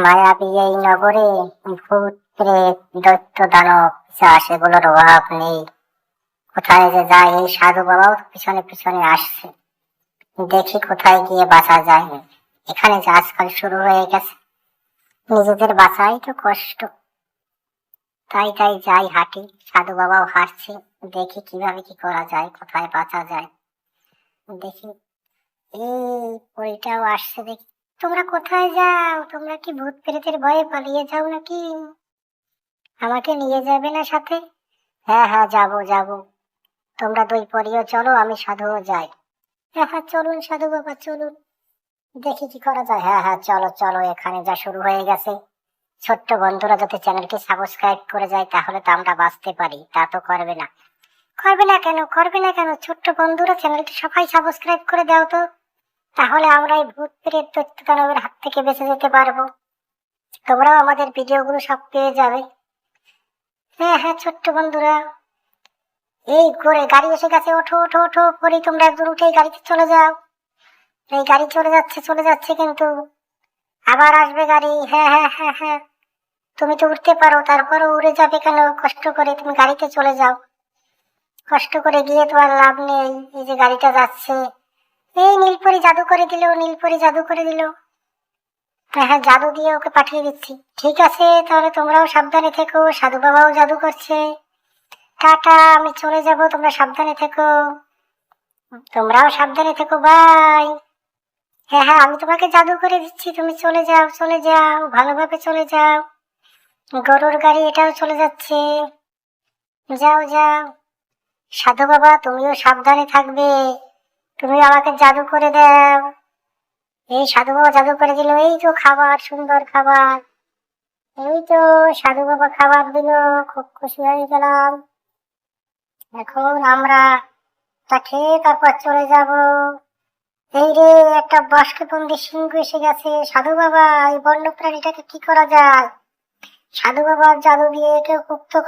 মায়াবী এই নগরে ভূত প্রেত দৈত্য দানব পিশাচ এগুলোর অভাব নেই। কোথায় যে যায় এই সাধু বাবাও পিছনে পিছনে আসছে। দেখি কোথায় গিয়ে বাঁচা যায়। এখানে যে আজকাল শুরু হয়ে গেছে, নিজেদের বাঁচাই তো কষ্ট। তাই তাই যাই হাঁটি, সাধু বাবাও হাসছে। দেখি কিভাবে কি করা যায়, কোথায় বাঁচা যায়। দেখি এই পরিটাও আসছে। দেখি তোমরা কোথায় যাও? তোমরা কি ভূত প্রেতের ভয়ে পালিয়ে যাও নাকি? আমাকে নিয়ে যাবে না সাথে? হ্যাঁ হ্যাঁ, যাবো যাবো। তোমরা দুই পরিও চলো, আমি সাধুও যাই। হ্যাঁ হ্যাঁ, চলুন সাধু বাবা চলুন। দেখি কি করা যায়। হ্যাঁ হ্যাঁ, চলো চলো। এখানে যা শুরু হয়ে গেছে, ছোট্ট বন্ধুরা যদি চ্যানেলটি সাবস্ক্রাইব করে যায় তাহলে তো আমরা বাঁচতে পারি। তা তো করবে না। করবে না কেন? করবে না কেন? ছোট্ট বন্ধুরা চ্যানেলটি সবাই সাবস্ক্রাইব করে দাও তো। তাহলে আমরা এই ভূত প্রেত দৈত্য দানবের হাত থেকে বেঁচে যেতে পারবো। তোমরাও আমাদের ভিডিওগুলো সব পেয়ে যাবে। হ্যাঁ হ্যাঁ ছোট্ট বন্ধুরা, এই করে গাড়ি এসে গেছে। ওঠো ওঠো ওঠো, পরে তোমরা একজন উঠে এই গাড়িতে চলে যাও। এই গাড়ি চলে যাচ্ছে কিন্তু আবার আসবে গাড়ি। হ্যাঁ হ্যাঁ হ্যাঁ হ্যাঁ, তুমি তো উঠতে পারো, তারপরও উড়ে যাবে কেন? কষ্ট করে তুমি গাড়িতে চলে যাও। কষ্ট করে গিয়ে তোমার লাভ নেই। এই যে গাড়িটা যাচ্ছে, এই নীলপরি জাদু করে দিল, নীলপরি জাদু করে দিল। হ্যাঁ হ্যাঁ, জাদু দিয়ে ওকে পাঠিয়ে দিচ্ছি। ঠিক আছে, তাহলে তোমরাও সাবধানে থেকো। সাধু বাবাও জাদু করছে। টাটা, আমি চলে যাব, তোমরা সাবধানে থেকো। তোমরাও সাবধানে থেকো, বাই। হ্যাঁ হ্যাঁ, আমি তোমাকে জাদু করে দিচ্ছি, তুমি চলে যাও চলে যাও, ভালোভাবে চলে যাও। গরুর গাড়ি এটাও চলে যাচ্ছে। যাও যাও। সাধু বাবা তুমিও সাবধানে থাকবে, তুমি আমাকে জাদু করে দাও। এই সাধু বাবা জাদু করে দিল। এই তো খাবার, সুন্দর খাবার। এই তো সাধু বাবা খাবার দিল, খুব খুশি হয়ে গেলাম। এখন আমরা তা খেয়ে তারপর চলে যাব। এই রে, একটা বাষ্পবন্দি সিংহ এসে গেছে। সাধু বাবা, এই বন্য প্রাণীটাকে কি করা যায়? সাধু বাবার জাদু দিয়ে একে মুক্ত করে